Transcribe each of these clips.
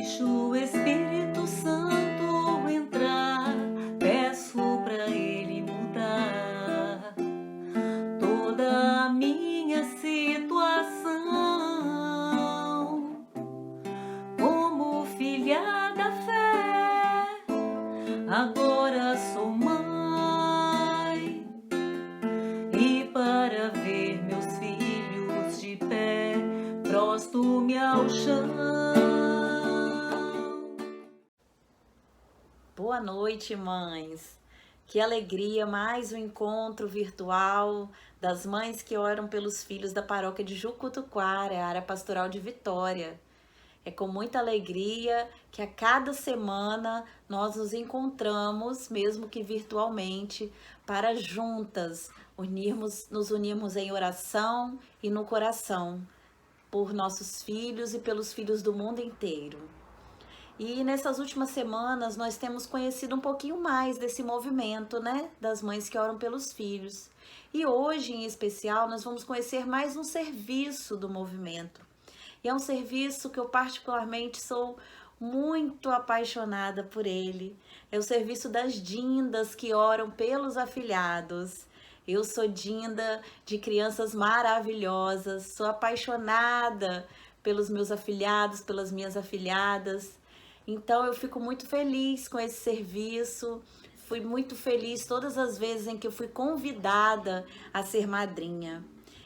Deixa o Espírito Santo entrar, peço pra ele mudar toda a minha situação. Como filha da fé, agora sou mãe, e para ver meus filhos de pé, prostro-me ao chão. Boa noite, mães! Que alegria, mais um encontro virtual das mães que oram pelos filhos da paróquia de Jucutuquara, área pastoral de Vitória. É com muita alegria que a cada semana nós nos encontramos, mesmo que virtualmente, para juntas nos unirmos em oração e no coração por nossos filhos e pelos filhos do mundo inteiro. E nessas últimas semanas nós temos conhecido um pouquinho mais desse movimento, né? Das mães que oram pelos filhos. E hoje, em especial, nós vamos conhecer mais um serviço do movimento. E é um serviço que eu particularmente sou muito apaixonada por ele. É o serviço das dindas que oram pelos afilhados. Eu sou dinda de crianças maravilhosas, sou apaixonada pelos meus afilhados, pelas minhas afilhadas. Então eu fico muito feliz com esse serviço, fui muito feliz todas as vezes em que eu fui convidada a ser madrinha.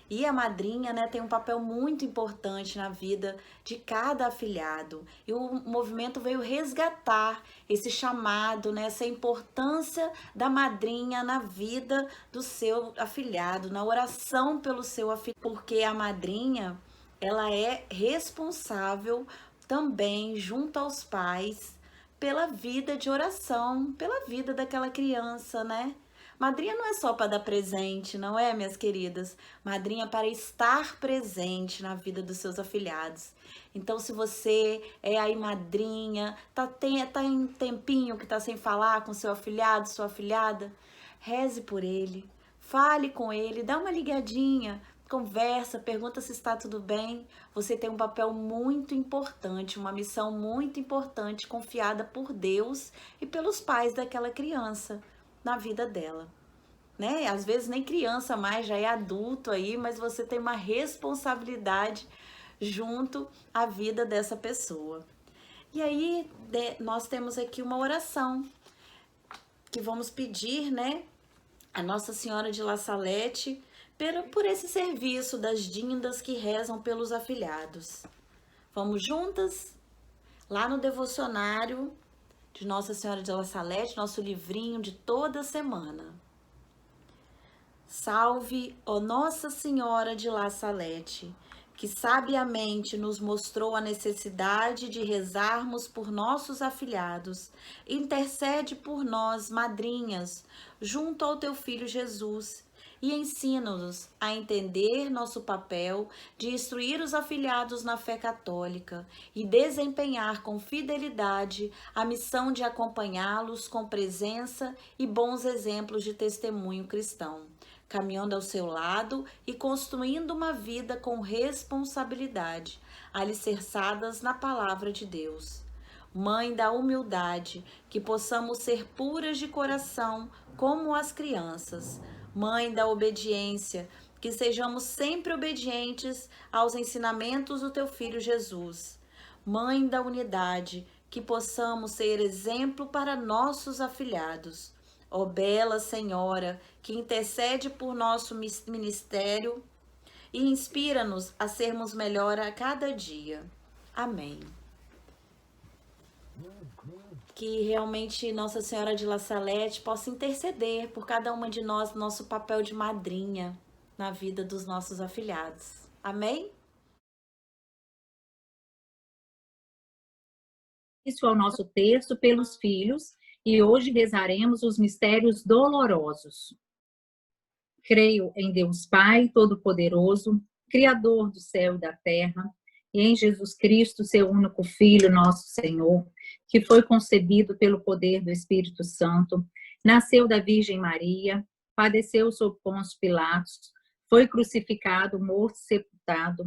E a madrinha, né, tem um papel muito importante na vida de cada afilhado. E o movimento veio resgatar esse chamado, né, essa importância da madrinha na vida do seu afilhado, na oração pelo seu afilhado. Porque a madrinha, ela é responsável também, junto aos pais, pela vida de oração, pela vida daquela criança, né? Madrinha não é só para dar presente, não é, minhas queridas? Madrinha é para estar presente na vida dos seus afilhados. Então, se você é aí madrinha, tá em tempinho que tá sem falar com seu afilhado, sua afilhada, reze por ele, fale com ele, dá uma ligadinha, conversa, pergunta se está tudo bem. Você tem um papel muito importante, uma missão muito importante confiada por Deus e pelos pais daquela criança na vida dela, né? Às vezes nem criança mais, já é adulto aí, mas você tem uma responsabilidade junto à vida dessa pessoa. E aí nós temos aqui uma oração que vamos pedir, né, a Nossa Senhora de La Salette por esse serviço das dindas que rezam pelos afilhados. Vamos juntas? Lá no devocionário de Nossa Senhora de La Salette, nosso livrinho de toda semana. Salve, ó Nossa Senhora de La Salette, que sabiamente nos mostrou a necessidade de rezarmos por nossos afilhados. Intercede por nós, madrinhas, junto ao teu Filho Jesus, e ensina-nos a entender nosso papel de instruir os afilhados na fé católica e desempenhar com fidelidade a missão de acompanhá-los com presença e bons exemplos de testemunho cristão, caminhando ao seu lado e construindo uma vida com responsabilidade, alicerçadas na palavra de Deus. Mãe da humildade, que possamos ser puras de coração como as crianças. Mãe da obediência, que sejamos sempre obedientes aos ensinamentos do teu Filho Jesus. Mãe da unidade, que possamos ser exemplo para nossos afilhados. Ó bela Senhora, que intercede por nosso ministério e inspira-nos a sermos melhor a cada dia. Amém. Que realmente Nossa Senhora de La Salette possa interceder por cada uma de nós, nosso papel de madrinha na vida dos nossos afilhados. Amém? Isso é o nosso texto pelos filhos, e hoje rezaremos os mistérios dolorosos. Creio em Deus Pai Todo-Poderoso, Criador do céu e da terra, e em Jesus Cristo, seu único Filho, nosso Senhor, que foi concebido pelo poder do Espírito Santo, nasceu da Virgem Maria, padeceu sob Pôncio Pilatos, foi crucificado, morto e sepultado,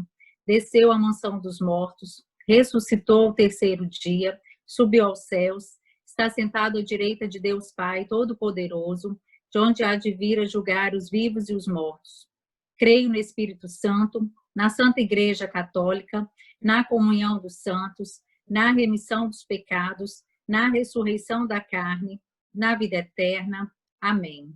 desceu à mansão dos mortos, ressuscitou ao terceiro dia, subiu aos céus, está sentado à direita de Deus Pai Todo-Poderoso, de onde há de vir a julgar os vivos e os mortos. Creio no Espírito Santo, na Santa Igreja Católica, na comunhão dos santos, na remissão dos pecados, na ressurreição da carne, na vida eterna. Amém.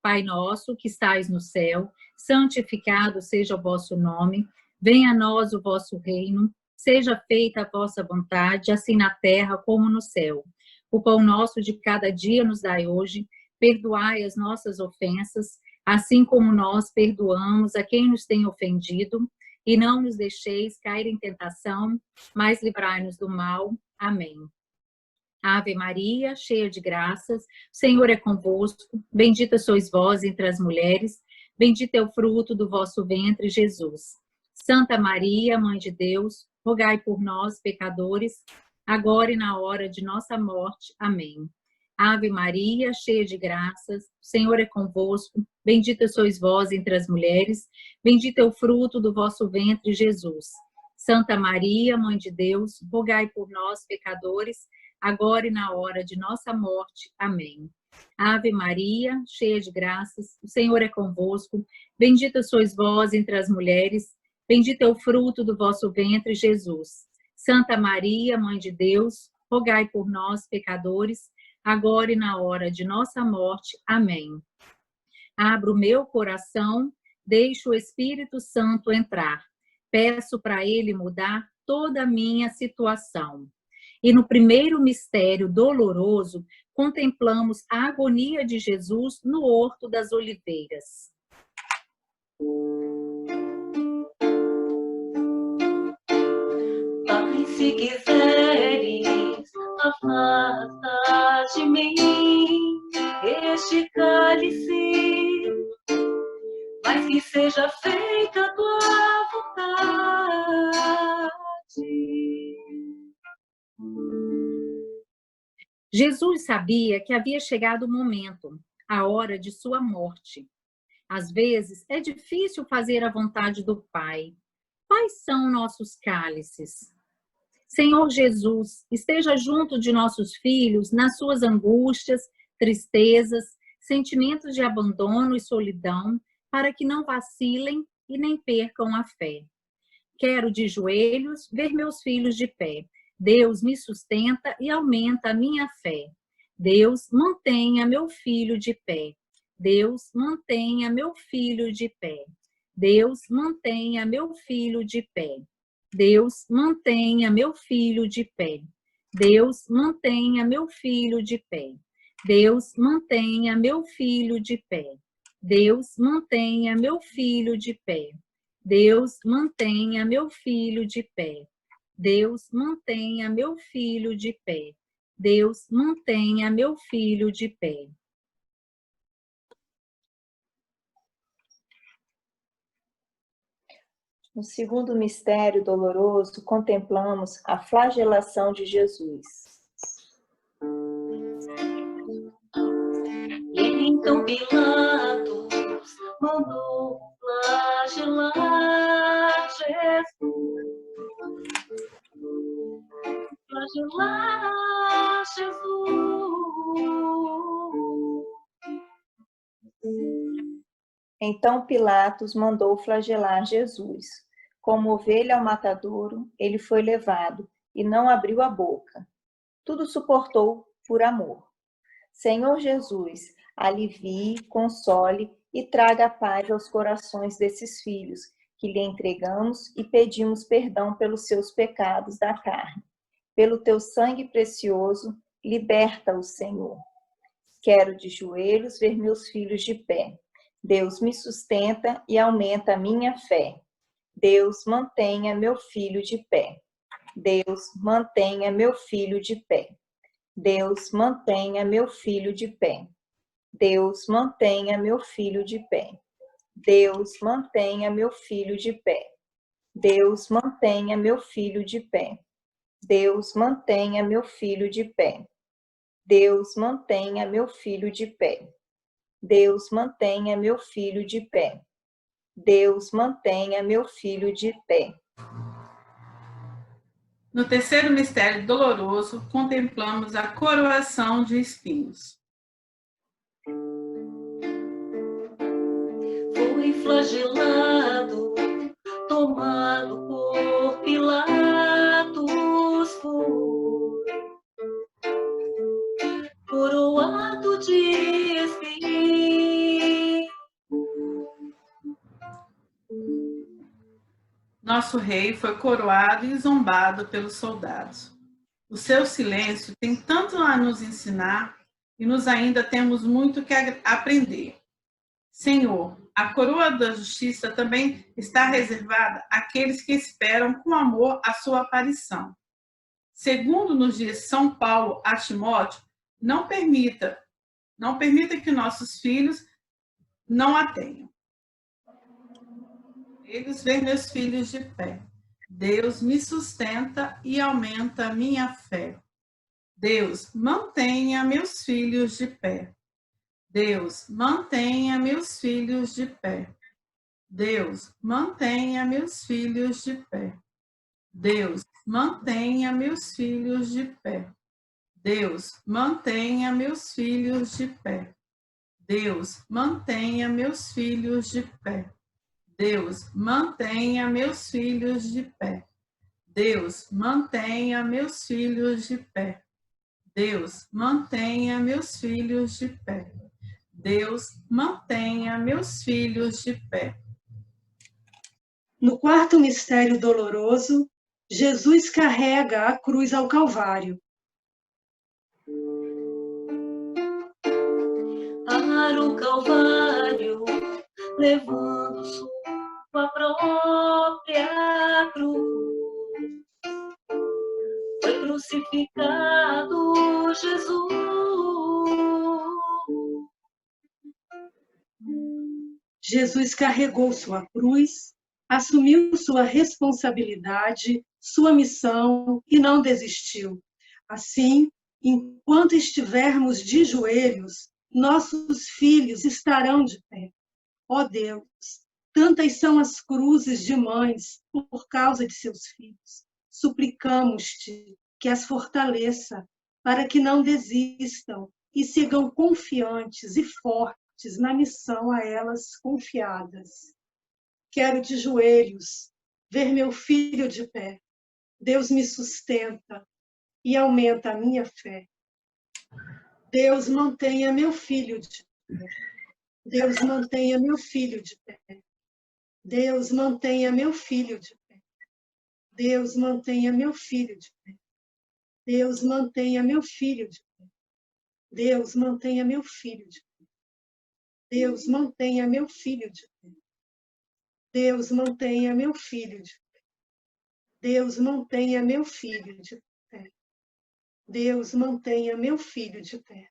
Pai nosso, que estais no céu, santificado seja o vosso nome, venha a nós o vosso reino, seja feita a vossa vontade, assim na terra como no céu. O pão nosso de cada dia nos dai hoje, perdoai as nossas ofensas, assim como nós perdoamos a quem nos tem ofendido, e não nos deixeis cair em tentação, mas livrai-nos do mal. Amém. Ave Maria, cheia de graças, o Senhor é convosco, bendita sois vós entre as mulheres, bendito é o fruto do vosso ventre, Jesus. Santa Maria, Mãe de Deus, rogai por nós, pecadores, agora e na hora de nossa morte. Amém. Ave Maria, cheia de graças, o Senhor é convosco, bendita sois vós entre as mulheres, bendito é o fruto do vosso ventre, Jesus. Santa Maria, Mãe de Deus, rogai por nós, pecadores, agora e na hora de nossa morte. Amém. Ave Maria, cheia de graças, o Senhor é convosco, bendita sois vós entre as mulheres, bendito é o fruto do vosso ventre, Jesus. Santa Maria, Mãe de Deus, rogai por nós, pecadores, agora e na hora de nossa morte. Amém. Abro o meu coração, deixo o Espírito Santo entrar. Peço para ele mudar toda a minha situação. E no primeiro mistério doloroso, contemplamos a agonia de Jesus no Horto das Oliveiras. Pai, se quiseres, afasta de mim este cálice, mas que seja feita a tua vontade. Jesus sabia que havia chegado o momento, a hora de sua morte. Às vezes, é difícil fazer a vontade do Pai. Quais são nossos cálices? Senhor Jesus, esteja junto de nossos filhos nas suas angústias, tristezas, sentimentos de abandono e solidão, para que não vacilem e nem percam a fé. Quero de joelhos ver meus filhos de pé. Deus me sustenta e aumenta a minha fé. Deus, mantenha meu filho de pé. Deus, mantenha meu filho de pé. Deus, mantenha meu filho de pé. Deus, mantenha meu filho de pé. Deus, mantenha meu filho de pé. Deus, mantenha meu filho de pé. Deus, mantenha meu filho de pé. Deus, mantenha meu filho de pé. Deus, mantenha meu filho de pé. Deus, mantenha meu filho de pé. No segundo mistério doloroso, contemplamos a flagelação de Jesus. E então Pilatos mandou flagelar Jesus. Flagelar Jesus. Então Pilatos mandou flagelar Jesus. Como ovelha ao matadouro, ele foi levado e não abriu a boca. Tudo suportou por amor. Senhor Jesus, alivie, console e traga paz aos corações desses filhos, que lhe entregamos e pedimos perdão pelos seus pecados da carne. Pelo teu sangue precioso, liberta-os, Senhor. Quero de joelhos ver meus filhos de pé. Deus me sustenta e aumenta a minha fé. Deus, mantenha meu filho de pé. Deus, mantenha meu filho de pé. Deus, mantenha meu filho de pé. Deus, mantenha meu filho de pé. Deus, mantenha meu filho de pé. Deus, mantenha meu filho de pé. Deus, mantenha meu filho de pé. Deus, mantenha meu filho de pé. Deus, mantenha meu filho de pé. Deus, mantenha meu filho de pé. No terceiro mistério doloroso, contemplamos a coroação de espinhos. Foi flagelado, tomado por Pilatos, foi coroado de espinhos. Nosso rei foi coroado e zombado pelos soldados. O seu silêncio tem tanto a nos ensinar e nós ainda temos muito que aprender. Senhor, a coroa da justiça também está reservada àqueles que esperam com amor a sua aparição. Segundo nos diz São Paulo a Timóteo, não permita que nossos filhos não a tenham. Eles ver meus filhos de pé. Deus me sustenta e aumenta a minha fé. Deus, mantenha meus filhos de pé. Deus, mantenha meus filhos de pé. Deus, mantenha meus filhos de pé. Deus, mantenha meus filhos de pé. Deus, mantenha meus filhos de pé. Deus, mantenha meus filhos de pé. Deus, mantenha meus filhos de pé. Deus, mantenha meus filhos de pé. Deus, mantenha meus filhos de pé. Deus, mantenha meus filhos de pé. No quarto mistério doloroso, Jesus carrega a cruz ao Calvário. Para o Calvário, levando sua própria cruz, foi crucificado Jesus. Jesus carregou sua cruz, assumiu sua responsabilidade, sua missão e não desistiu. Assim, enquanto estivermos de joelhos, nossos filhos estarão de pé. Ó Deus, tantas são as cruzes de mães por causa de seus filhos. Suplicamos-te que as fortaleça para que não desistam e sigam confiantes e fortes na missão a elas confiadas. Quero de joelhos ver meu filho de pé. Deus me sustenta e aumenta a minha fé. Deus, mantenha meu filho de pé. Deus, mantenha meu filho de pé. Deus, mantenha meu filho de pé. Deus, mantenha meu filho de pé. Deus, mantenha meu filho de pé. Deus, mantenha meu filho de pé. Deus, mantenha meu filho de pé. Deus, mantenha meu filho de pé. Deus, mantenha meu filho de pé. Deus, mantenha meu filho de pé.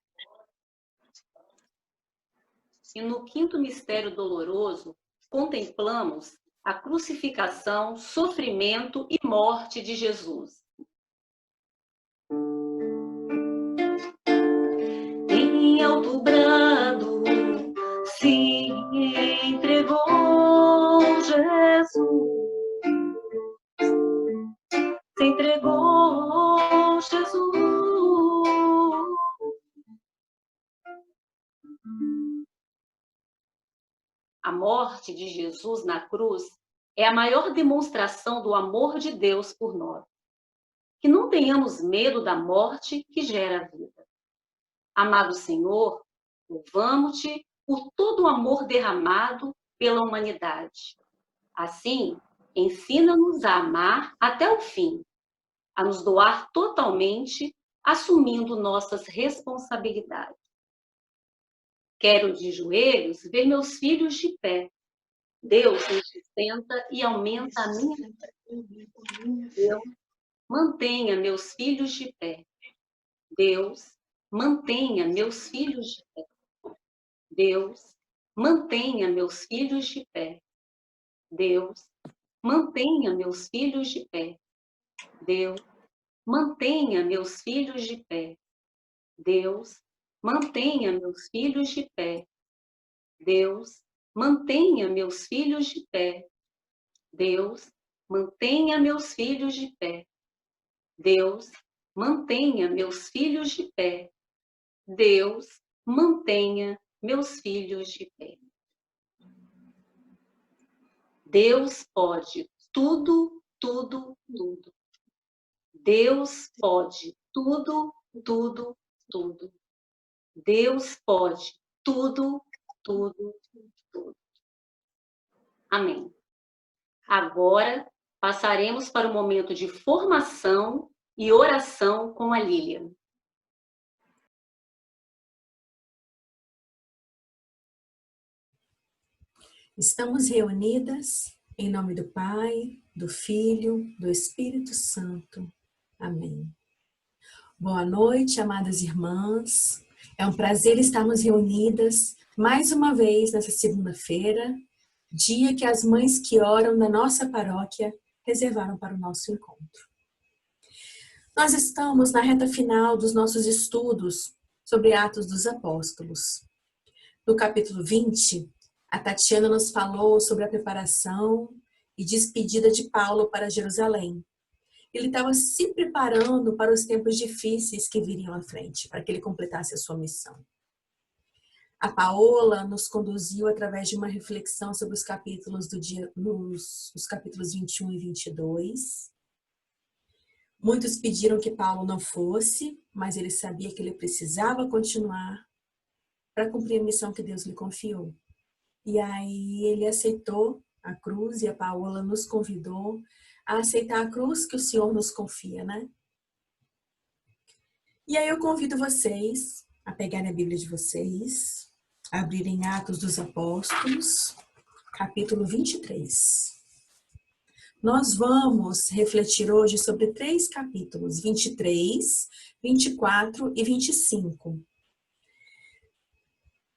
E no quinto mistério doloroso, contemplamos a crucificação, sofrimento e morte de Jesus. Em alto brado se entregou Jesus. Se entregou Jesus. A morte de Jesus na cruz é a maior demonstração do amor de Deus por nós. Que não tenhamos medo da morte que gera a vida. Amado Senhor, louvamos-te por todo o amor derramado pela humanidade. Assim, ensina-nos a amar até o fim, a nos doar totalmente, assumindo nossas responsabilidades. Quero de joelhos ver meus filhos de pé. Deus me sustenta e aumenta a minha fé. Deus, mantenha meus filhos de pé. Deus, mantenha meus filhos de pé. Deus, mantenha meus filhos de pé. Deus, mantenha meus filhos de pé. Deus, mantenha meus filhos de pé. Deus, mantenha meus filhos de pé. Deus, mantenha meus filhos de pé. Deus, mantenha meus filhos de pé. Deus, mantenha meus filhos de pé. Deus, mantenha meus filhos de pé. Deus pode tudo, tudo, tudo. Deus pode tudo, tudo, tudo. Deus pode tudo, tudo, tudo. Amém. Agora passaremos para o momento de formação e oração com a Lilian. Estamos reunidas em nome do Pai, do Filho, do Espírito Santo. Amém. Boa noite, amadas irmãs. É um prazer estarmos reunidas mais uma vez nessa segunda-feira, dia que as mães que oram na nossa paróquia reservaram para o nosso encontro. Nós estamos na reta final dos nossos estudos sobre Atos dos Apóstolos. No capítulo 20, a Tatiana nos falou sobre a preparação e despedida de Paulo para Jerusalém. Ele estava se preparando para os tempos difíceis que viriam à frente, para que ele completasse a sua missão. A Paola nos conduziu através de uma reflexão sobre os capítulos do dia, os capítulos 21 e 22. Muitos pediram que Paulo não fosse, mas ele sabia que ele precisava continuar para cumprir a missão que Deus lhe confiou. E aí ele aceitou a cruz e a Paola nos convidou a aceitar a cruz que o Senhor nos confia, né? E aí eu convido vocês a pegarem a Bíblia de vocês, a abrirem Atos dos Apóstolos, capítulo 23. Nós vamos refletir hoje sobre 3 capítulos, 23, 24 e 25.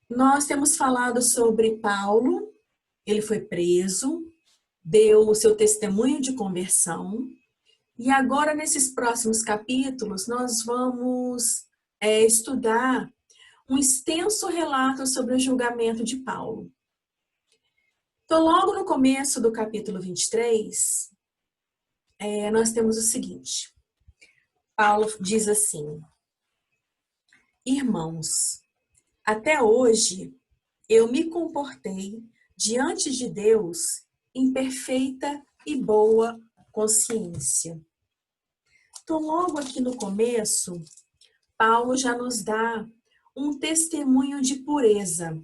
Nós temos falado sobre Paulo, ele foi preso, deu o seu testemunho de conversão, e agora nesses próximos capítulos nós vamos estudar um extenso relato sobre o julgamento de Paulo. Então, logo no começo do capítulo 23, nós temos o seguinte. Paulo diz assim: Irmãos, até hoje eu me comportei diante de Deus em perfeita e boa consciência. Então, logo aqui no começo, Paulo já nos dá um testemunho de pureza.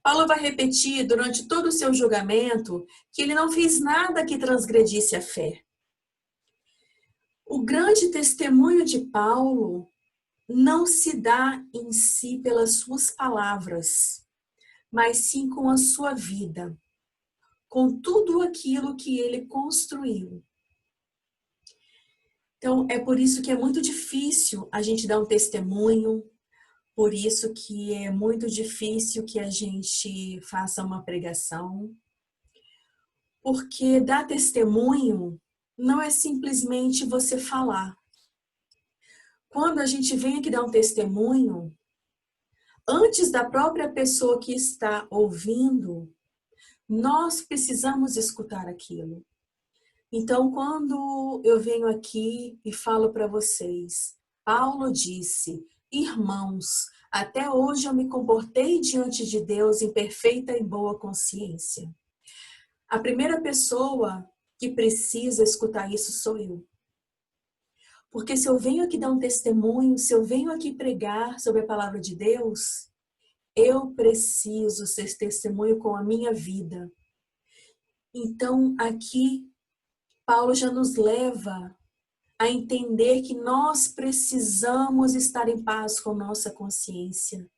Paulo vai repetir durante todo o seu julgamento que ele não fez nada que transgredisse a fé. O grande testemunho de Paulo não se dá em si pelas suas palavras, mas sim com a sua vida, com tudo aquilo que ele construiu. Então, é por isso que é muito difícil a gente dar um testemunho, por isso que é muito difícil que a gente faça uma pregação, porque dar testemunho não é simplesmente você falar. Quando a gente vem aqui dar um testemunho, antes da própria pessoa que está ouvindo, nós precisamos escutar aquilo. Então, quando eu venho aqui e falo para vocês, Paulo disse: Irmãos, até hoje eu me comportei diante de Deus em perfeita e boa consciência. A primeira pessoa que precisa escutar isso sou eu. Porque se eu venho aqui dar um testemunho, se eu venho aqui pregar sobre a palavra de Deus, eu preciso ser testemunho com a minha vida. Então, aqui, Paulo já nos leva a entender que nós precisamos estar em paz com nossa consciência,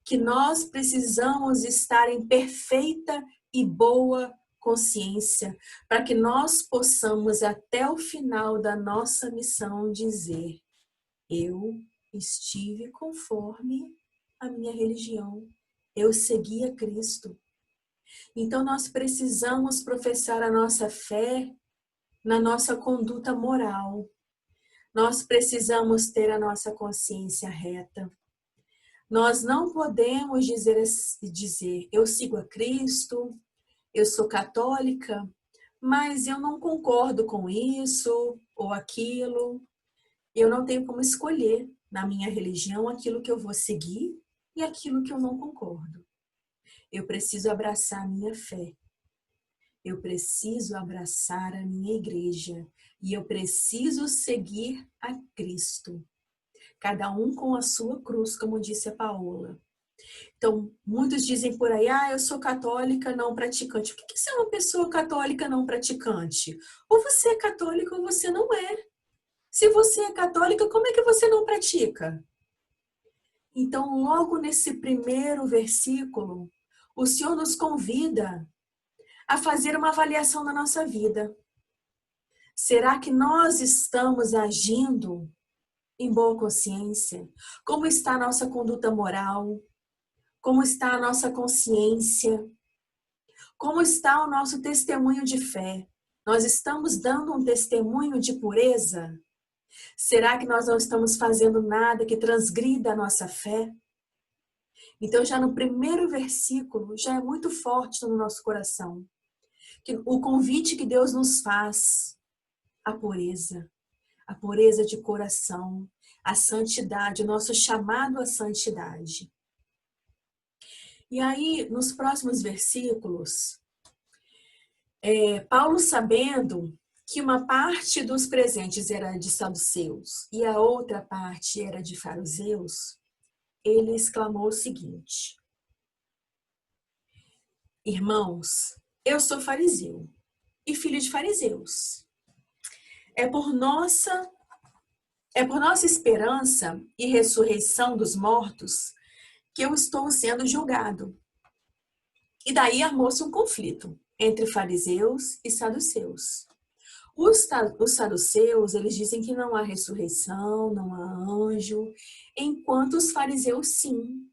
que nós precisamos estar em perfeita e boa consciência, para que nós possamos até o final da nossa missão dizer: eu estive conforme a minha religião, eu segui a Cristo. Então nós precisamos professar a nossa fé na nossa conduta moral. Nós precisamos ter a nossa consciência reta. Nós não podemos dizer eu sigo a Cristo, eu sou católica, mas eu não concordo com isso, ou aquilo. Eu não tenho como escolher na minha religião aquilo que eu vou seguir e aquilo que eu não concordo. Eu preciso abraçar a minha fé. Eu preciso abraçar a minha igreja. E eu preciso seguir a Cristo. Cada um com a sua cruz, como disse a Paola. Então, muitos dizem por aí, eu sou católica não praticante. O que é uma pessoa católica não praticante? Ou você é católica ou você não é. Se você é católica, como é que você não pratica? Então, logo nesse primeiro versículo, o Senhor nos convida a fazer uma avaliação da nossa vida. Será que nós estamos agindo em boa consciência? Como está a nossa conduta moral? Como está a nossa consciência? Como está o nosso testemunho de fé? Nós estamos dando um testemunho de pureza? Será que nós não estamos fazendo nada que transgrida a nossa fé? Então, já no primeiro versículo, já é muito forte no nosso coração. O convite que Deus nos faz, a pureza de coração, a santidade, o nosso chamado à santidade. E aí, nos próximos versículos, Paulo, sabendo que uma parte dos presentes era de saduceus e a outra parte era de fariseus, ele exclamou o seguinte: irmãos, eu sou fariseu e filho de fariseus. É por nossa esperança e ressurreição dos mortos que eu estou sendo julgado. E daí armou-se um conflito entre fariseus e saduceus. Os saduceus, eles dizem que não há ressurreição, não há anjo, enquanto os fariseus sim.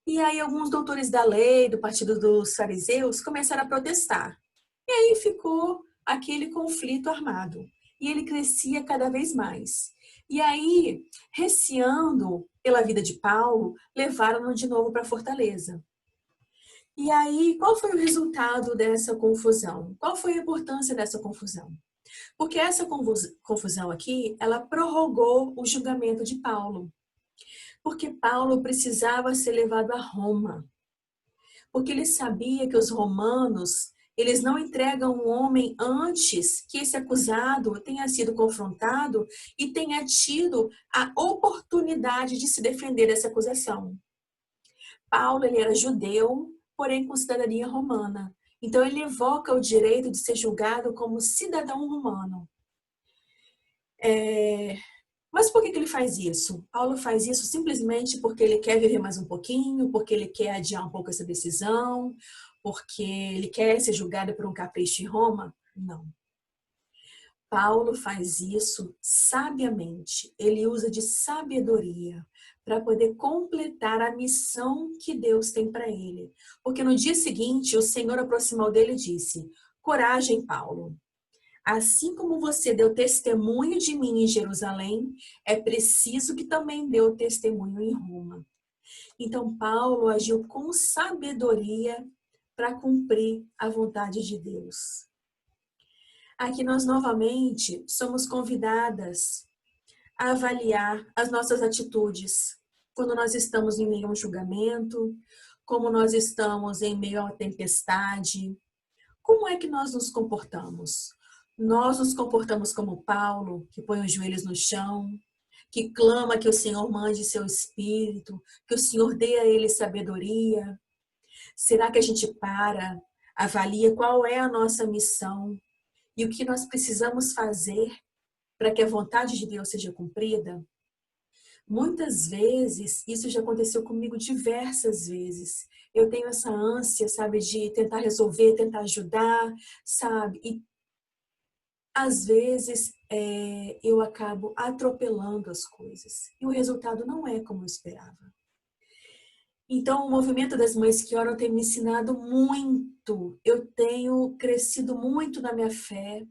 E aí alguns doutores da lei, do partido dos fariseus, começaram a protestar. E aí ficou aquele conflito armado. E ele crescia cada vez mais. E aí, receando pela vida de Paulo, levaram-no de novo para Fortaleza. E aí, qual foi o resultado dessa confusão? Qual foi a importância dessa confusão? Porque essa confusão aqui, ela prorrogou o julgamento de Paulo. Porque Paulo precisava ser levado a Roma. Porque ele sabia que os romanos, eles não entregam um homem antes que esse acusado tenha sido confrontado e tenha tido a oportunidade de se defender dessa acusação. Paulo, ele era judeu, porém com cidadania romana. Então, ele evoca o direito de ser julgado como cidadão romano. Mas por que ele faz isso? Paulo faz isso simplesmente porque ele quer viver mais um pouquinho, porque ele quer adiar um pouco essa decisão, porque ele quer ser julgado por um capricho em Roma? Não. Paulo faz isso sabiamente. Ele usa de sabedoria para poder completar a missão que Deus tem para ele. Porque no dia seguinte, o Senhor aproximou dele e disse: coragem, Paulo. Assim como você deu testemunho de mim em Jerusalém, é preciso que também dê testemunho em Roma. Então, Paulo agiu com sabedoria para cumprir a vontade de Deus. Aqui nós novamente somos convidadas a avaliar as nossas atitudes quando nós estamos em meio a um julgamento, como nós estamos em meio a uma tempestade. Como é que nós nos comportamos? Nós nos comportamos como Paulo, que põe os joelhos no chão, que clama que o Senhor mande seu Espírito, que o Senhor dê a ele sabedoria. Será que a gente avalia qual é a nossa missão e o que nós precisamos fazer para que a vontade de Deus seja cumprida? Muitas vezes, isso já aconteceu comigo diversas vezes. Eu tenho essa ânsia, sabe, de tentar resolver, tentar ajudar, sabe? E às vezes eu acabo atropelando as coisas. E o resultado não é como eu esperava. Então, o movimento das mães que oram tem me ensinado muito. Eu tenho crescido muito na minha fé.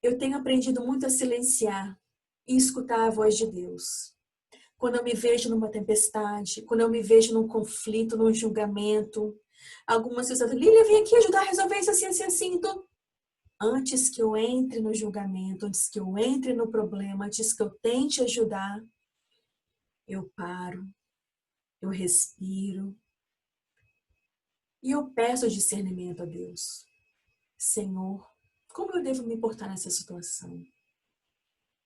Eu tenho aprendido muito a silenciar e escutar a voz de Deus. Quando eu me vejo numa tempestade, quando eu me vejo num conflito, num julgamento, algumas pessoas falam: Lília, vem aqui ajudar a resolver isso assim, assim, assim. Então, antes que eu entre no julgamento, antes que eu entre no problema, antes que eu tente ajudar, eu paro, eu respiro e eu peço discernimento a Deus. Senhor, como eu devo me portar nessa situação?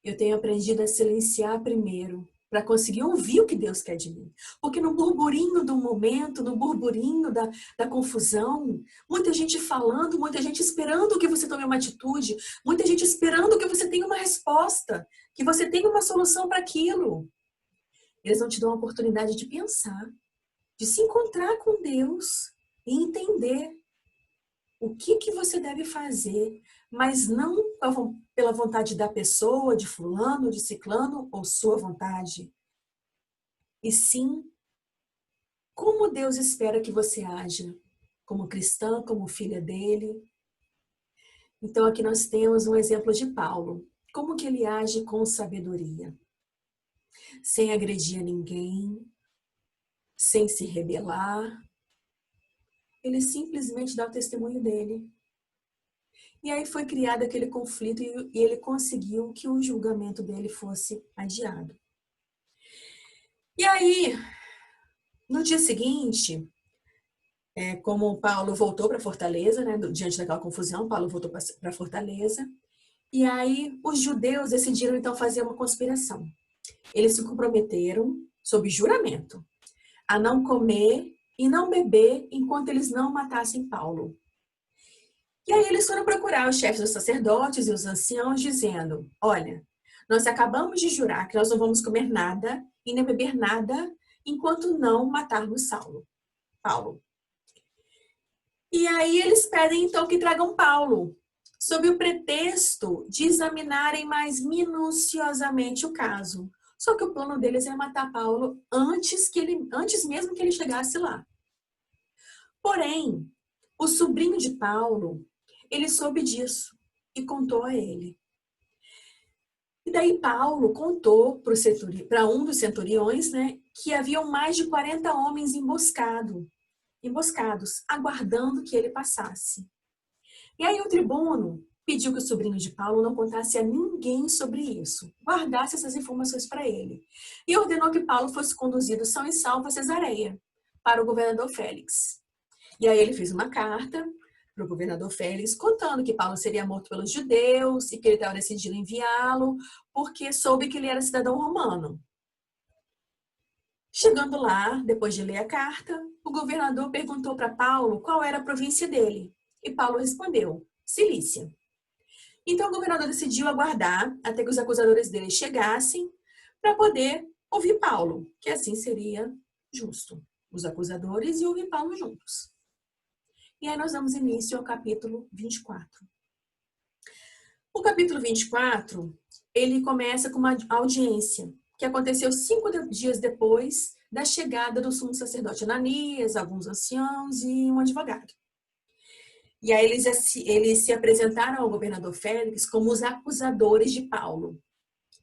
Eu tenho aprendido a silenciar primeiro, para conseguir ouvir o que Deus quer de mim. Porque no burburinho do momento, no burburinho da confusão, muita gente falando, muita gente esperando que você tome uma atitude, muita gente esperando que você tenha uma resposta, que você tenha uma solução para aquilo. Eles não te dão a oportunidade de pensar, de se encontrar com Deus e entender o que você deve fazer, mas não pela vontade da pessoa, de fulano, de ciclano, ou sua vontade. E sim, como Deus espera que você haja, como cristã, como filha dele. Então aqui nós temos um exemplo de Paulo. Como que ele age com sabedoria? Sem agredir a ninguém, sem se rebelar. Ele simplesmente dá o testemunho dele. E aí foi criado aquele conflito e ele conseguiu que o julgamento dele fosse adiado. E aí, no dia seguinte, como Paulo voltou para Fortaleza, né, diante daquela confusão, Paulo voltou para Fortaleza. E aí os judeus decidiram então fazer uma conspiração. Eles se comprometeram, sob juramento, a não comer e não beber enquanto eles não matassem Paulo. E aí eles foram procurar os chefes dos sacerdotes e os anciãos, dizendo: olha, nós acabamos de jurar que nós não vamos comer nada e nem beber nada enquanto não matarmos Paulo. E aí eles pedem então que tragam Paulo, sob o pretexto de examinarem mais minuciosamente o caso. Só que o plano deles é matar Paulo antes mesmo que ele chegasse lá. Porém, o sobrinho de Paulo, ele soube disso e contou a ele. E daí Paulo contou para um dos centuriões, né, que haviam mais de 40 homens emboscados, aguardando que ele passasse. E aí o tribuno pediu que o sobrinho de Paulo não contasse a ninguém sobre isso, guardasse essas informações para ele. E ordenou que Paulo fosse conduzido são e salvo a Cesareia, para o governador Félix. E aí ele fez uma carta para o governador Félix, contando que Paulo seria morto pelos judeus e que ele estava decidido enviá-lo, porque soube que ele era cidadão romano. Chegando lá, depois de ler a carta, o governador perguntou para Paulo qual era a província dele. E Paulo respondeu: Cilícia. Então o governador decidiu aguardar até que os acusadores dele chegassem para poder ouvir Paulo, que assim seria justo. Os acusadores e ouvir Paulo juntos. E aí nós damos início ao capítulo 24. O capítulo 24, ele começa com uma audiência que aconteceu 5 dias depois da chegada do sumo sacerdote Ananias, alguns anciãos e um advogado. E aí eles se apresentaram ao governador Félix como os acusadores de Paulo.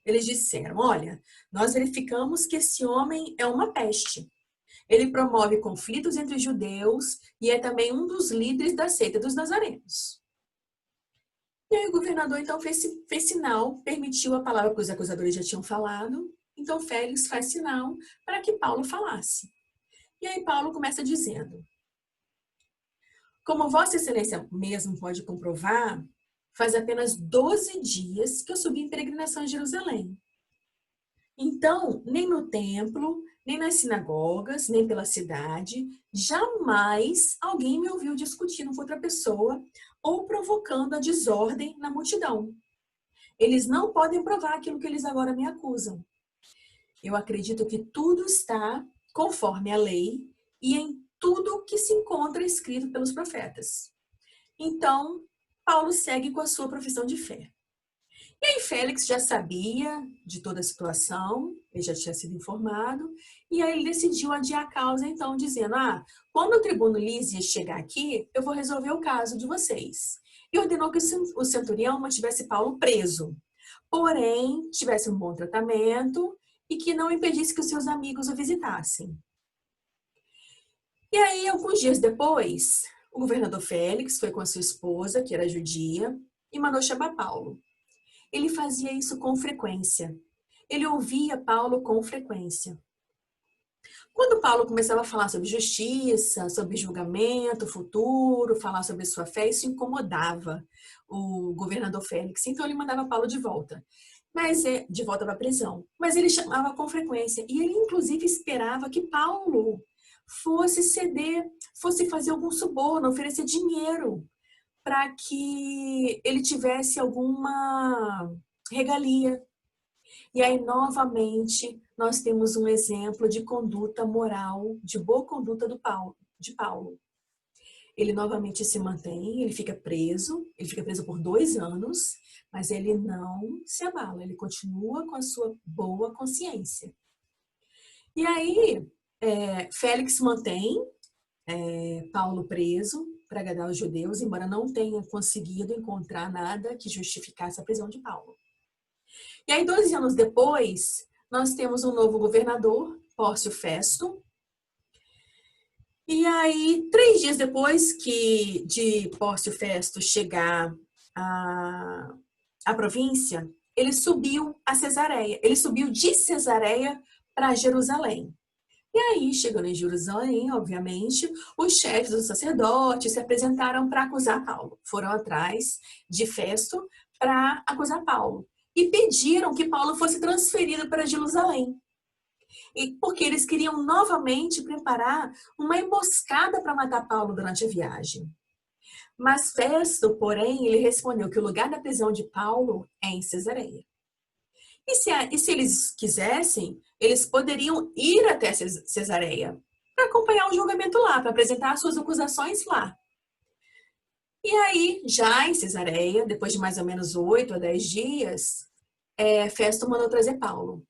Eles disseram: olha, nós verificamos que esse homem é uma peste. Ele promove conflitos entre os judeus e é também um dos líderes da seita dos nazarenos. E aí o governador então fez sinal, permitiu a palavra que os acusadores já tinham falado. Então Félix faz sinal para que Paulo falasse. E aí Paulo começa dizendo: como Vossa Excelência mesmo pode comprovar, faz apenas 12 dias que eu subi em peregrinação em Jerusalém. Então, nem no templo, nem nas sinagogas, nem pela cidade, jamais alguém me ouviu discutindo com outra pessoa ou provocando a desordem na multidão. Eles não podem provar aquilo que eles agora me acusam. Eu acredito que tudo está conforme a lei e em tudo que se encontra escrito pelos profetas. Então, Paulo segue com a sua profissão de fé. E aí Félix já sabia de toda a situação, ele já tinha sido informado, e aí ele decidiu adiar a causa, então, dizendo: quando o tribuno Lísias chegar aqui, eu vou resolver o caso de vocês. E ordenou que o centurião mantivesse Paulo preso, porém, tivesse um bom tratamento e que não impedisse que os seus amigos o visitassem. E aí, alguns dias depois, o governador Félix foi com a sua esposa, que era judia, e mandou chamar Paulo. Ele fazia isso com frequência. Ele ouvia Paulo com frequência. Quando Paulo começava a falar sobre justiça, sobre julgamento futuro, falar sobre sua fé, isso incomodava o governador Félix. Então ele mandava Paulo de volta. De volta para a prisão. Mas ele chamava com frequência. E ele, inclusive, esperava que Paulo fosse ceder, fosse fazer algum suborno, oferecer dinheiro para que ele tivesse alguma regalia. E aí, novamente, nós temos um exemplo de conduta moral, de boa conduta de Paulo. Ele novamente se mantém, ele fica preso por 2 anos, mas ele não se abala, ele continua com a sua boa consciência. E aí, Félix mantém Paulo preso para agradar os judeus, embora não tenha conseguido encontrar nada que justificasse a prisão de Paulo. E aí, 12 anos depois, nós temos um novo governador, Pórcio Festo. E aí, 3 dias depois de Pórcio Festo chegar à província, ele subiu a Cesareia. Ele subiu de Cesareia para Jerusalém. E aí, chegando em Jerusalém, obviamente, os chefes dos sacerdotes se apresentaram para acusar Paulo. Foram atrás de Festo para acusar Paulo. E pediram que Paulo fosse transferido para Jerusalém. Porque eles queriam novamente preparar uma emboscada para matar Paulo durante a viagem. Mas Festo, porém, ele respondeu que o lugar da prisão de Paulo é em Cesareia. E se eles quisessem, eles poderiam ir até Cesareia para acompanhar o julgamento lá, para apresentar as suas acusações lá. E aí, já em Cesareia, depois de mais ou menos 8 a 10 dias, Festo mandou trazer Paulo.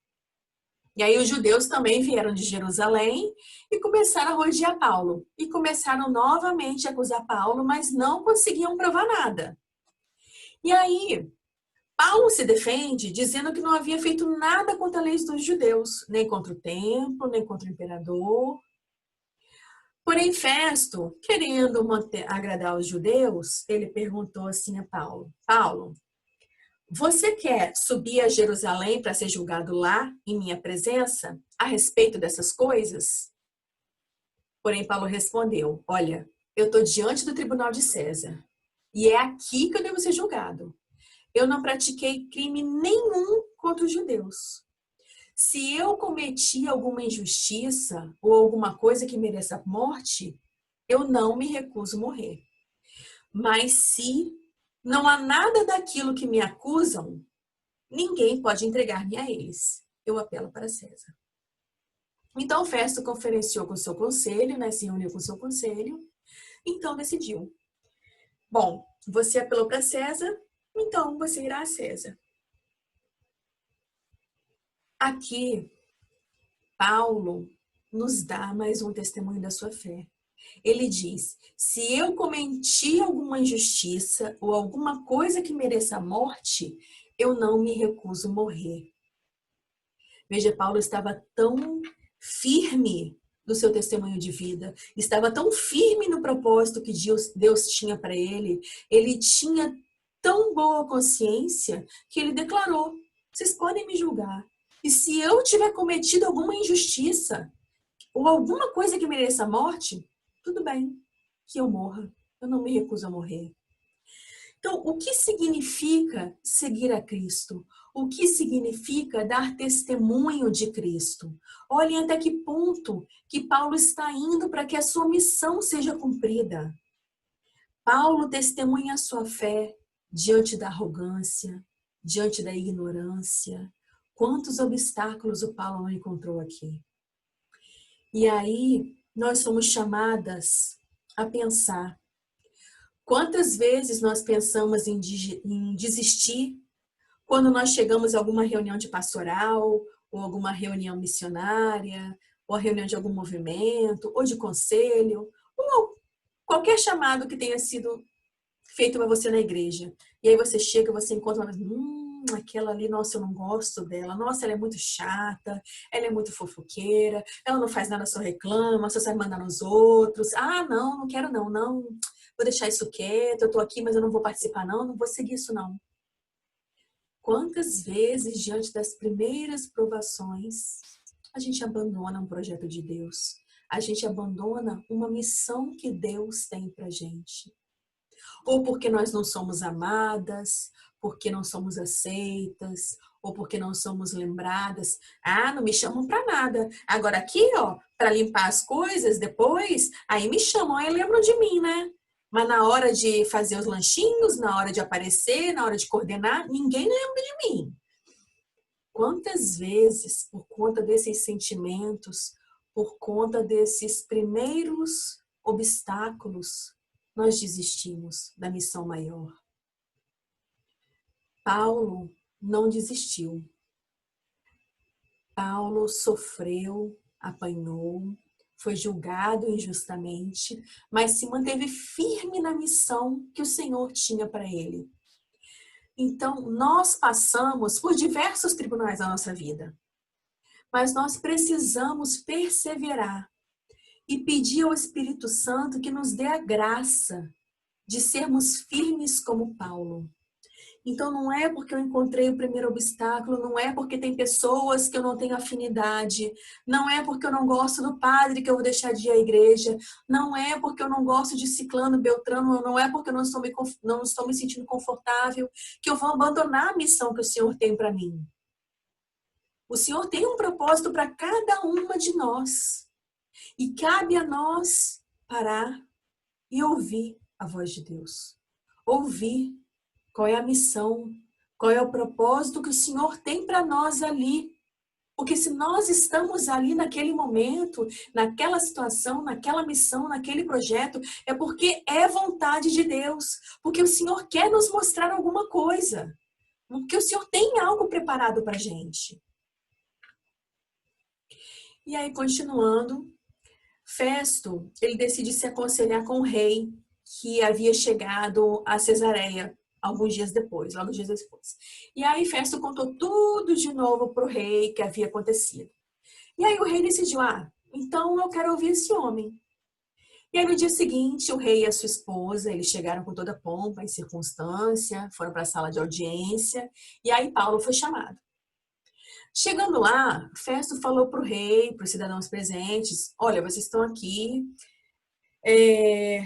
E aí os judeus também vieram de Jerusalém e começaram a rodear Paulo. E começaram novamente a acusar Paulo, mas não conseguiam provar nada. E aí, Paulo se defende dizendo que não havia feito nada contra a lei dos judeus, nem contra o templo, nem contra o imperador. Porém, Festo, querendo agradar os judeus, ele perguntou assim a Paulo: Paulo, você quer subir a Jerusalém para ser julgado lá, em minha presença, a respeito dessas coisas? Porém, Paulo respondeu: olha, eu estou diante do tribunal de César, e é aqui que eu devo ser julgado. Eu não pratiquei crime nenhum contra os judeus. Se eu cometi alguma injustiça ou alguma coisa que mereça a morte, eu não me recuso a morrer. Mas se não há nada daquilo que me acusam, ninguém pode entregar-me a eles. Eu apelo para César. Então, Festo conferenciou com o seu conselho, se reuniu com o seu conselho, então decidiu. Bom, você apelou para César, então você irá a César. Aqui, Paulo nos dá mais um testemunho da sua fé. Ele diz: se eu cometi alguma injustiça ou alguma coisa que mereça a morte, eu não me recuso a morrer. Veja, Paulo estava tão firme no seu testemunho de vida, estava tão firme no propósito que Deus tinha para ele, ele tinha tão boa consciência que ele declarou: vocês podem me julgar. E se eu tiver cometido alguma injustiça ou alguma coisa que mereça a morte, tudo bem, que eu morra. Eu não me recuso a morrer. Então, o que significa seguir a Cristo? O que significa dar testemunho de Cristo? Olhem até que ponto que Paulo está indo para que a sua missão seja cumprida. Paulo testemunha a sua fé diante da arrogância, diante da ignorância. Quantos obstáculos o Paulo não encontrou aqui? E aí, nós somos chamadas a pensar. Quantas vezes nós pensamos em desistir quando nós chegamos a alguma reunião de pastoral, ou alguma reunião missionária, ou a reunião de algum movimento, ou de conselho, ou qualquer chamado que tenha sido feito para você na igreja. E aí você chega, você encontra uma aquela ali, nossa, eu não gosto dela, nossa, ela é muito chata, ela é muito fofoqueira, ela não faz nada, só reclama, só sabe mandar nos outros, não quero não, vou deixar isso quieto, eu tô aqui, mas eu não vou participar não vou seguir isso não. Quantas vezes, diante das primeiras provações, a gente abandona um projeto de Deus? A gente abandona uma missão que Deus tem pra gente. Ou porque nós não somos amadas, porque não somos aceitas, ou porque não somos lembradas. Ah, não me chamam pra nada. Agora aqui, ó, pra limpar as coisas depois, aí me chamam, aí lembram de mim, né? Mas na hora de fazer os lanchinhos, na hora de aparecer, na hora de coordenar, ninguém lembra de mim. Quantas vezes, por conta desses sentimentos, por conta desses primeiros obstáculos, nós desistimos da missão maior? Paulo não desistiu. Paulo sofreu, apanhou, foi julgado injustamente, mas se manteve firme na missão que o Senhor tinha para ele. Então, nós passamos por diversos tribunais na nossa vida, mas nós precisamos perseverar e pedir ao Espírito Santo que nos dê a graça de sermos firmes como Paulo. Então, não é porque eu encontrei o primeiro obstáculo, não é porque tem pessoas que eu não tenho afinidade, não é porque eu não gosto do padre que eu vou deixar de ir à igreja, não é porque eu não gosto de ciclano, beltrano, não é porque eu não estou me sentindo confortável que eu vou abandonar a missão que o Senhor tem para mim. O Senhor tem um propósito para cada uma de nós. E cabe a nós parar e ouvir a voz de Deus. Ouvir qual é a missão, qual é o propósito que o Senhor tem para nós ali. Porque se nós estamos ali naquele momento, naquela situação, naquela missão, naquele projeto, é porque é vontade de Deus. Porque o Senhor quer nos mostrar alguma coisa. Porque o Senhor tem algo preparado para a gente. E aí, continuando, Festo, ele decide se aconselhar com o rei que havia chegado a Cesareia alguns dias depois, logo dias depois. E aí Festo contou tudo de novo para o rei que havia acontecido. E aí o rei decidiu, então eu quero ouvir esse homem. E aí no dia seguinte, o rei e a sua esposa, eles chegaram com toda pompa e circunstância, foram para a sala de audiência, e aí Paulo foi chamado. Chegando lá, Festo falou para o rei, para os cidadãos presentes, olha, vocês estão aqui,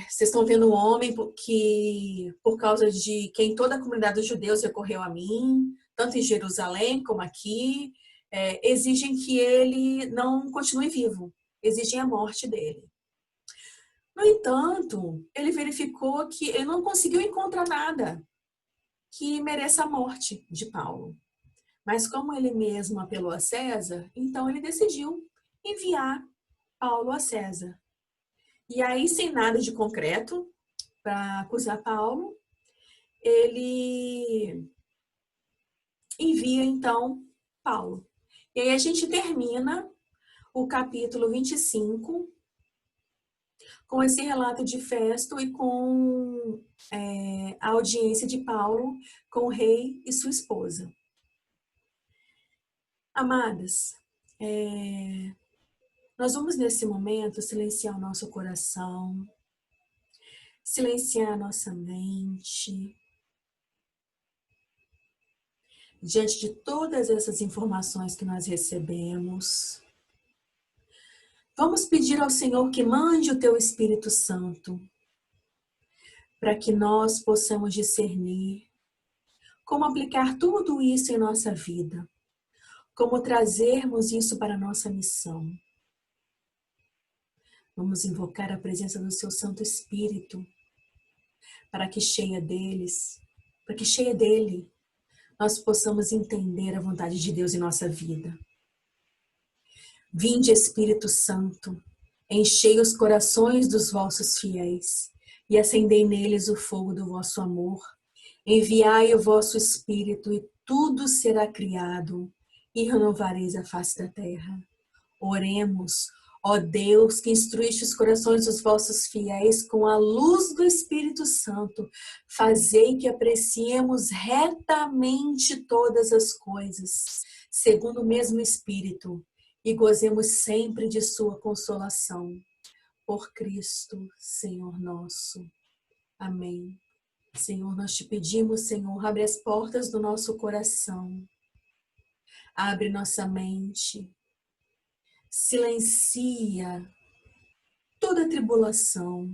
vocês estão vendo um homem que, por causa de quem toda a comunidade dos judeus recorreu a mim, tanto em Jerusalém como aqui, exigem que ele não continue vivo, exigem a morte dele. No entanto, ele verificou que ele não conseguiu encontrar nada que mereça a morte de Paulo. Mas como ele mesmo apelou a César, então ele decidiu enviar Paulo a César. E aí, sem nada de concreto para acusar Paulo, ele envia então Paulo. E aí a gente termina o capítulo 25 com esse relato de Festo e com a audiência de Paulo com o rei e sua esposa. Amadas, nós vamos nesse momento silenciar o nosso coração, silenciar a nossa mente. Diante de todas essas informações que nós recebemos, vamos pedir ao Senhor que mande o Teu Espírito Santo para que nós possamos discernir como aplicar tudo isso em nossa vida. Como trazermos isso para a nossa missão. Vamos invocar a presença do Seu Santo Espírito para que cheia dele, nós possamos entender a vontade de Deus em nossa vida. Vinde, Espírito Santo, enchei os corações dos vossos fiéis e acendei neles o fogo do vosso amor. Enviai o vosso Espírito e tudo será criado e renovareis a face da terra. Oremos, ó Deus, que instruíste os corações dos vossos fiéis com a luz do Espírito Santo, fazei que apreciemos retamente todas as coisas, segundo o mesmo Espírito, e gozemos sempre de sua consolação. Por Cristo, Senhor nosso. Amém. Senhor, nós te pedimos, Senhor, abre as portas do nosso coração. Abre nossa mente. Silencia toda tribulação.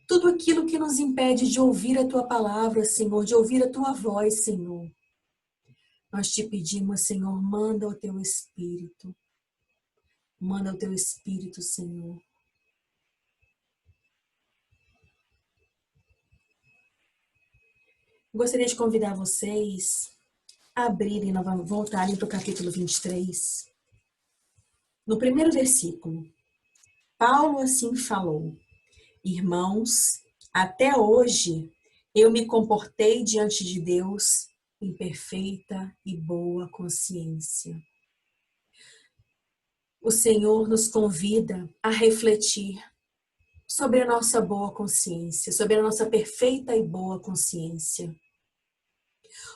Tudo aquilo que nos impede de ouvir a Tua palavra, Senhor, de ouvir a Tua voz, Senhor. Nós te pedimos, Senhor, manda o Teu Espírito. Manda o Teu Espírito, Senhor. Gostaria de convidar vocês a abrirem, voltarem para o capítulo 23. No primeiro versículo, Paulo assim falou: Irmãos, até hoje eu me comportei diante de Deus em perfeita e boa consciência. O Senhor nos convida a refletir sobre a nossa boa consciência, sobre a nossa perfeita e boa consciência.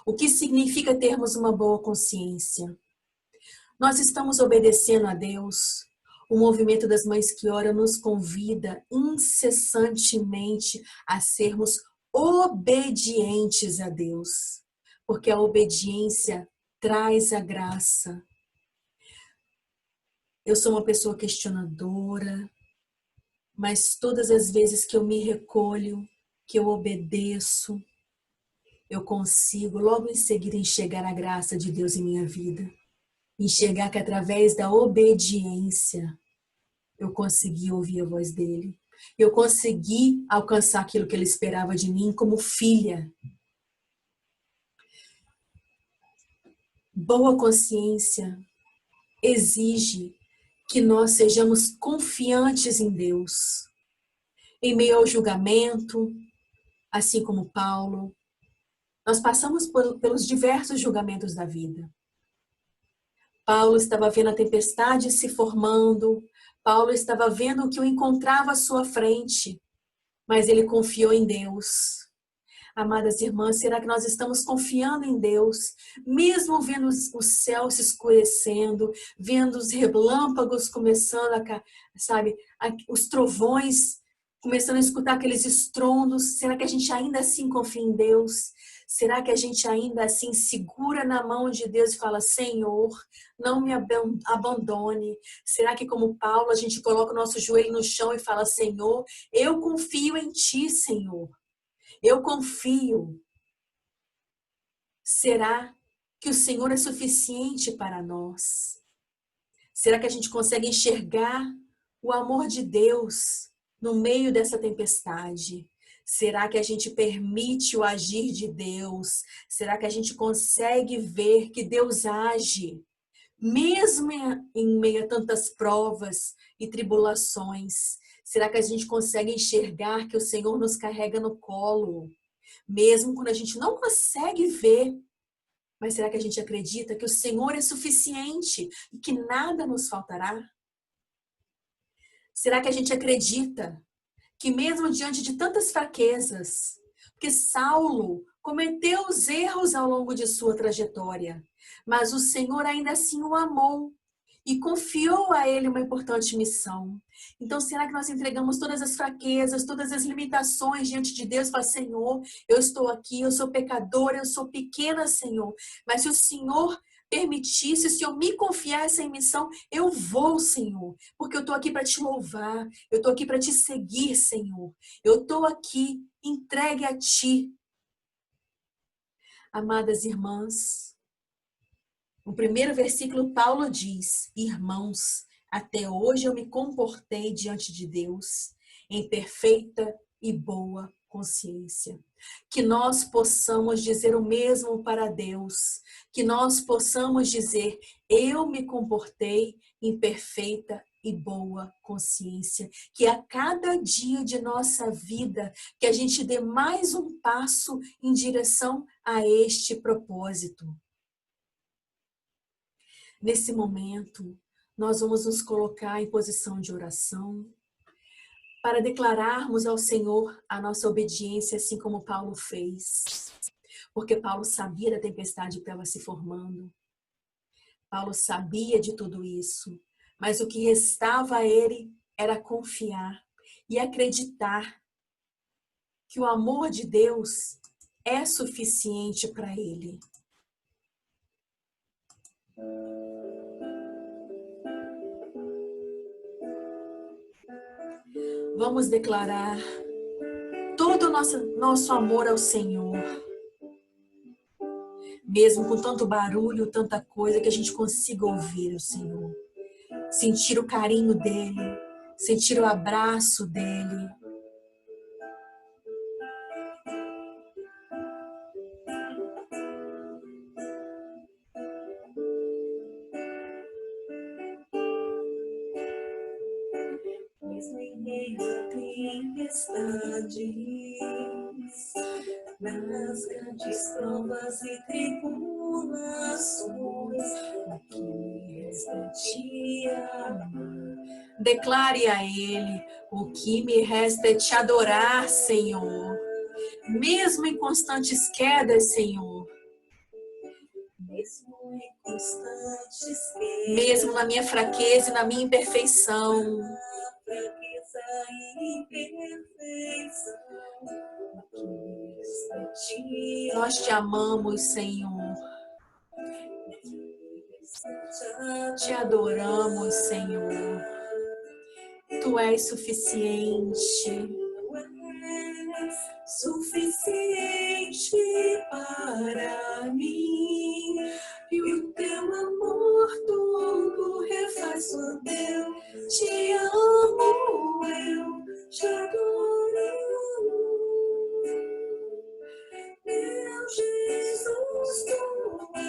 O que significa termos uma boa consciência? Nós estamos obedecendo a Deus. O movimento das Mães que Oram nos convida incessantemente a sermos obedientes a Deus, porque a obediência traz a graça. Eu sou uma pessoa questionadora, mas todas as vezes que eu me recolho, que eu obedeço, eu consigo logo em seguida enxergar a graça de Deus em minha vida. Enxergar que através da obediência eu consegui ouvir a voz dele. Eu consegui alcançar aquilo que ele esperava de mim como filha. Boa consciência exige que nós sejamos confiantes em Deus. Em meio ao julgamento, assim como Paulo, nós passamos pelos diversos julgamentos da vida. Paulo estava vendo a tempestade se formando, Paulo estava vendo o que o encontrava à sua frente, mas ele confiou em Deus. Amadas irmãs, será que nós estamos confiando em Deus, mesmo vendo o céu se escurecendo, vendo os relâmpagos começando os trovões, começando a escutar aqueles estrondos? Será que a gente ainda assim confia em Deus? Será que a gente ainda assim segura na mão de Deus e fala: Senhor, não me abandone? Será que, como Paulo, a gente coloca o nosso joelho no chão e fala: Senhor, eu confio em Ti, Senhor. Eu confio. Será que o Senhor é suficiente para nós? Será que a gente consegue enxergar o amor de Deus no meio dessa tempestade? Será que a gente permite o agir de Deus? Será que a gente consegue ver que Deus age, mesmo em meio a tantas provas e tribulações? Será que a gente consegue enxergar que o Senhor nos carrega no colo, mesmo quando a gente não consegue ver? Mas será que a gente acredita que o Senhor é suficiente e que nada nos faltará? Será que a gente acredita que mesmo diante de tantas fraquezas, porque Saulo cometeu os erros ao longo de sua trajetória, mas o Senhor ainda assim o amou e confiou a ele uma importante missão. Então, será que nós entregamos todas as fraquezas, todas as limitações diante de Deus? Para Senhor, eu estou aqui, eu sou pecadora, eu sou pequena, Senhor, mas se o Senhor permitisse, se eu me confiar essa missão, eu vou, Senhor, porque eu estou aqui para te louvar, eu estou aqui para te seguir, Senhor. Eu estou aqui entregue a Ti. Amadas irmãs, no primeiro versículo, Paulo diz: Irmãos, até hoje eu me comportei diante de Deus em perfeita e boa consciência. Que nós possamos dizer o mesmo para Deus. Que nós possamos dizer: eu me comportei em perfeita e boa consciência. Que a cada dia de nossa vida, que a gente dê mais um passo em direção a este propósito. Nesse momento, nós vamos nos colocar em posição de oração para declararmos ao Senhor a nossa obediência, assim como Paulo fez. Porque Paulo sabia da tempestade que estava se formando. Paulo sabia de tudo isso. Mas o que restava a ele era confiar e acreditar que o amor de Deus é suficiente para ele. Vamos declarar todo o nosso amor ao Senhor. Mesmo com tanto barulho, tanta coisa, que a gente consiga ouvir o Senhor. Sentir o carinho dele, sentir o abraço dele. Mesmo em meio a tempestades, nas grandes provas e tribulações, aqui me resta te amar. Declare a ele: o que me resta é te adorar, Senhor. Mesmo em constantes quedas, Senhor. Mesmo em constantes quedas, Mesmo na minha fraqueza e na minha imperfeição. fraqueza e imperfeição, aqui me resta te Nós te amamos, Senhor. Te adoramos, Senhor. Tu és suficiente. Suficiente para mim, e o teu amor todo refaz quando eu te amo, eu te adoro, meu Jesus, tu és.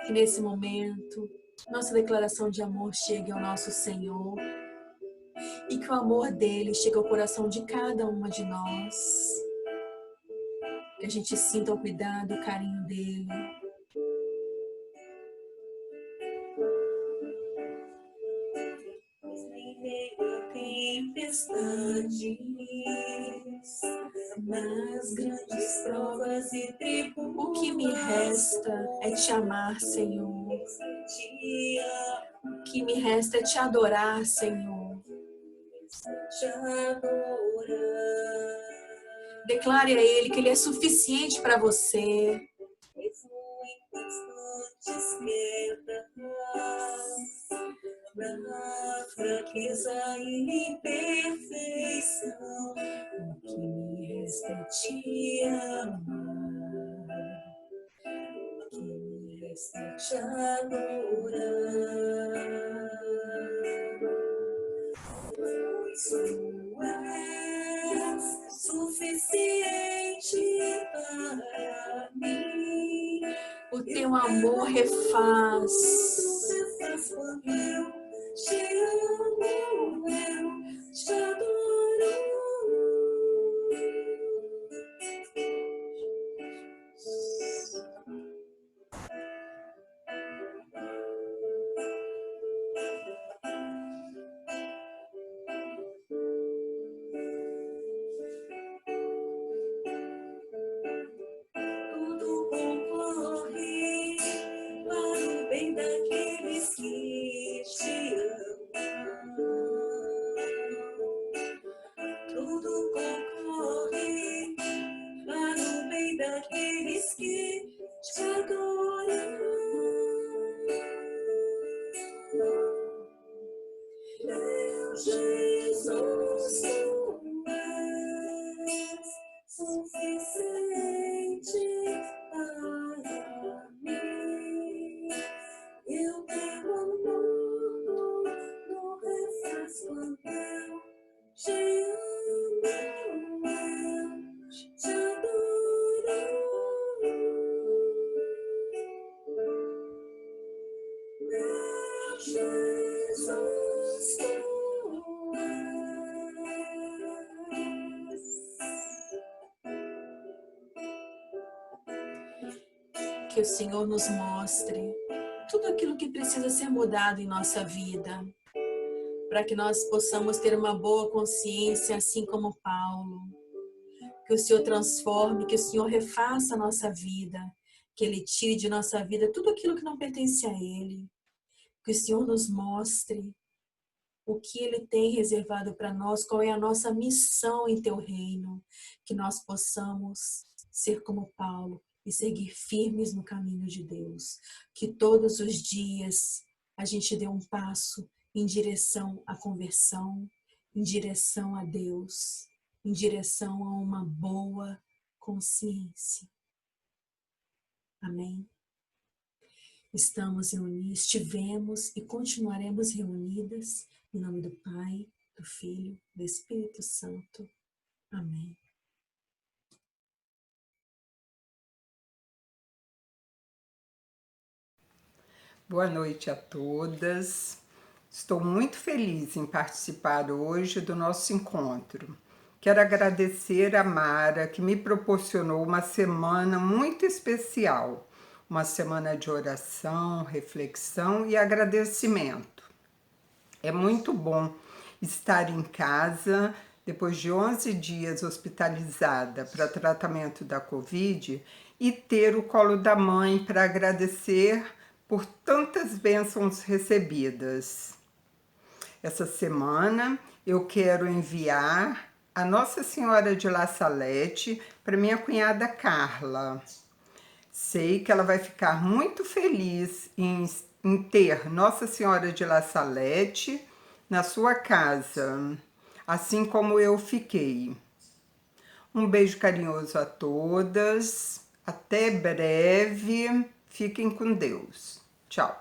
Que nesse momento, nossa declaração de amor chegue ao nosso Senhor. E que o amor dele chegue ao coração de cada uma de nós. Que a gente sinta o cuidado, o carinho dele. Em meio a tempestades, nas grandes provas e tribulações, O que me resta é te amar, Senhor. O que me resta é te adorar, Senhor. te adorar. Declare a ele que ele é suficiente para você. Mesmo em constantes quedas, na fraqueza e imperfeição, o que me resta é te amar, o que me resta é te adorar. Pois tu és suficiente para mim. O teu amor refaz. Quando eu te amo, eu te adoro. Tudo concorre para o bem daqueles que te amam. Tudo concorre para o bem daqueles que te adoram. Meu Jesus, tu és suficiente para mim. E o teu amor não refaz quando eu te amo, eu te adoro. Meu Jesus, tu és. Que o Senhor nos mostre tudo aquilo que precisa ser mudado em nossa vida, para que nós possamos ter uma boa consciência, assim como Paulo. Que o Senhor transforme, que o Senhor refaça a nossa vida, que Ele tire de nossa vida tudo aquilo que não pertence a Ele. Que o Senhor nos mostre o que Ele tem reservado para nós, qual é a nossa missão em Teu reino, que nós possamos ser como Paulo e seguir firmes no caminho de Deus, que todos os dias a gente dê um passo em direção à conversão, em direção a Deus, em direção a uma boa consciência. Amém? Estivemos e continuaremos reunidas em nome do Pai, do Filho, do Espírito Santo. Amém. Boa noite a todas. Estou muito feliz em participar hoje do nosso encontro. Quero agradecer a Mara, que me proporcionou uma semana muito especial, uma semana de oração, reflexão e agradecimento. É muito bom estar em casa depois de 11 dias hospitalizada para tratamento da Covid e ter o colo da mãe para agradecer por tantas bênçãos recebidas. Essa semana eu quero enviar a Nossa Senhora de La Salette para minha cunhada Carla. Sei que ela vai ficar muito feliz em ter Nossa Senhora de La Salette na sua casa, assim como eu fiquei. Um beijo carinhoso a todas, até breve, fiquem com Deus. Tchau.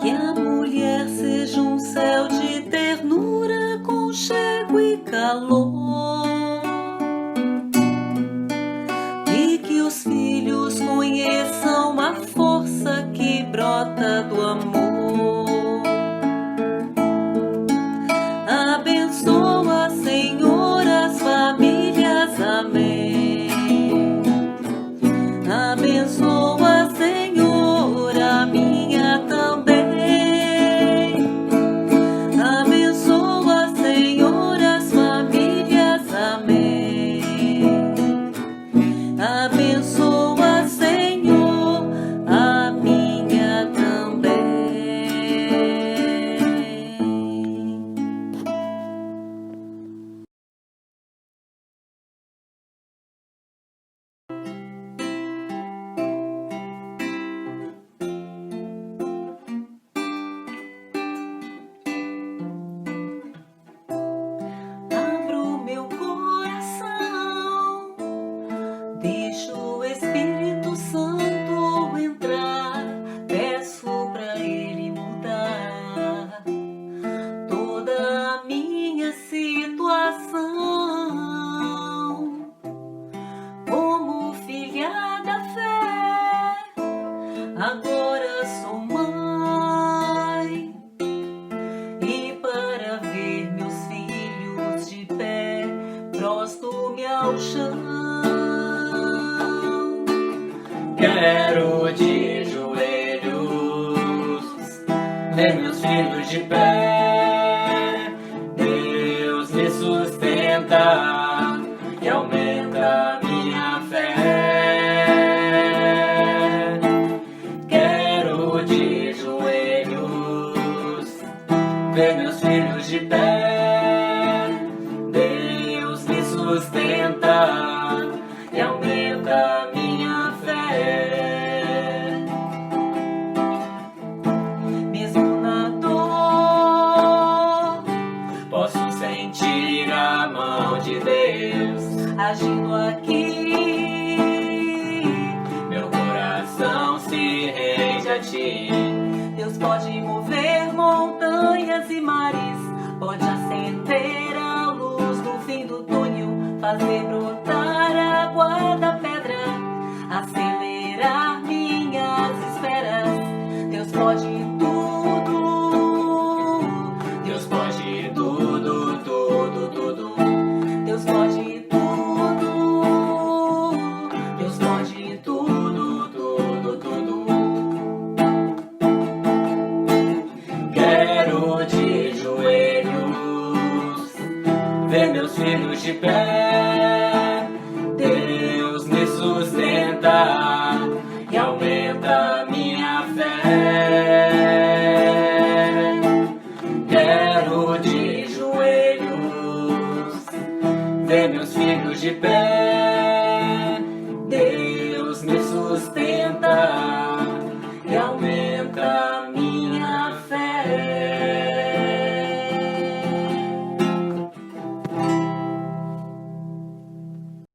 Que a mulher seja um céu de ternura, aconchego e calor, e que os filhos conheçam a força que brota do amor. Abençoa, Senhor, as famílias, amém. Abençoa, Senhor, a minha também. Abençoa, Senhor, as famílias, amém. Abençoa, Senhor, a minha também. Abro meu coração, deixo o Espírito Santo entrar, peço pra Ele mudar toda a minha situação. Como filha da fé, agora sou mãe, e para ver meus filhos de pé, prostro-me ao chão. Quero de joelhos ver meus filhos de pé. Deus me sustenta e aumenta a minha fé. Quero de joelhos ver meus filhos de pé. Deus me sustenta e aumenta a minha fé. Mesmo na dor, posso sentir a mão de Deus agindo aqui. Meu coração ti. Deus pode mover montanhas e mares, pode acender a luz no fim do túnel, fazer brotar água da pedra, acelerar minhas esperas. Deus pode tudo, Deus pode tudo, tudo, tudo. Deus pode tudo, Deus pode tudo, tudo, tudo. Quero de joelhos ver meus filhos de pé. Deus me sustenta e aumenta minha fé. Quero de joelhos ver meus filhos de pé. Deus me sustenta